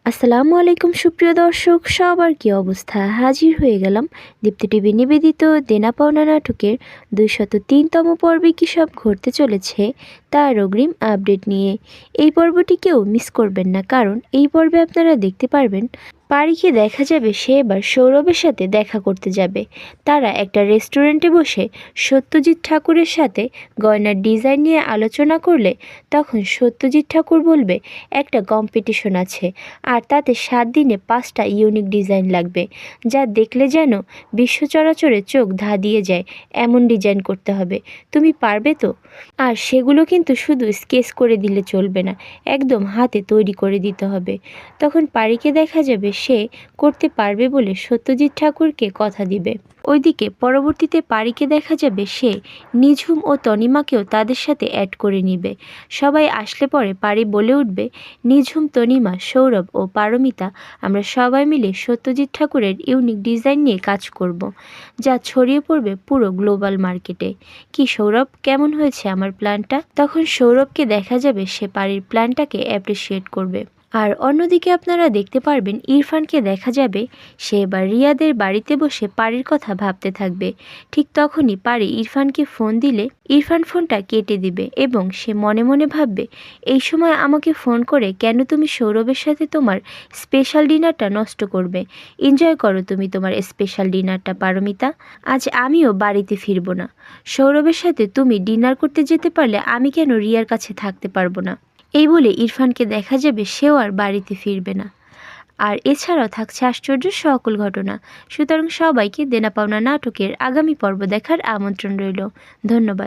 আসসালামু আলাইকুম সুপ্রিয় দর্শক, সবার কি অবস্থা? হাজির হয়ে গেলাম দীপ্তি টিভি নিবেদিত দেনা পাওনা নাটকের 203তম পর্বে কী সব ঘটতে চলেছে তার অগ্রিম আপডেট নিয়ে। এই পর্বটি কেউ মিস করবেন না, কারণ এই পর্বে আপনারা দেখতে পারবেন পারিকে দেখা যাবে সে এবার সৌরভের সাথে দেখা করতে যাবে। তারা একটা রেস্টুরেন্টে বসে সত্যজিৎ ঠাকুরের সাথে গয়নার ডিজাইন নিয়ে আলোচনা করলে তখন সত্যজিৎ ঠাকুর বলবে একটা কম্পিটিশন আছে, আর তাতে 7 দিনে 5টা ইউনিক ডিজাইন লাগবে, যা দেখলে যেন বিশ্ব চরাচরে চোখ ধাঁধিয়ে যায় এমন ডিজাইন করতে হবে। তুমি পারবে তো? আর সেগুলো কিন্তু শুধু স্কেচ করে দিলে চলবে না, একদম হাতে তৈরি করে দিতে হবে। তখন পারিকে দেখা যাবে সে করতে পারবে বলে সত্যজিৎ ঠাকুরকে কথা দিবে। ওইদিকে পরবর্তীতে পারিকে দেখা যাবে সে নিঝুম ও তনিমাকেও তাদের সাথে অ্যাড করে নিবে। সবাই আসলে পরে পারি বলে উঠবে, নিঝুম, তনিমা, সৌরভ ও পারমিতা আমরা সবাই মিলে সত্যজিৎ ঠাকুরের ইউনিক ডিজাইন নিয়ে কাজ করব, যা ছড়িয়ে পড়বে পুরো গ্লোবাল মার্কেটে। কি সৌরভ, কেমন হয়েছে আমার প্ল্যানটা? তখন সৌরভকে দেখা যাবে সে পারির প্ল্যানটাকে অ্যাপ্রিসিয়েট করবে। আর অন্যদিকে আপনারা দেখতে পারবেন ইরফানকে দেখা যাবে সে এবার রিয়াদের বাড়িতে বসে পারির কথা ভাবতে থাকবে। ঠিক তখনই পারি ইরফানকে ফোন দিলে ইরফান ফোনটা কেটে দিবে এবং সে মনে মনে ভাববে, এই সময় আমাকে ফোন করে কেন তুমি সৌরভের সাথে তোমার স্পেশাল ডিনারটা নষ্ট করবে? এনজয় করো তুমি তোমার স্পেশাল ডিনারটা পারমিতা। আজ আমিও বাড়িতে ফিরবো না। সৌরভের সাথে তুমি ডিনার করতে যেতে পারলে আমি কেন রিয়ার কাছে থাকতে পারবো না? এই বলে ইরফানকে দেখা যাবে সেও আর বাড়িতে ফিরবে না। আর এছাড়াও থাকছে আশ্চর্য সকল ঘটনা। সুতরাং সবাইকে দেনা পাওনা নাটকের আগামী পর্ব দেখার আমন্ত্রণ রইল। ধন্যবাদ।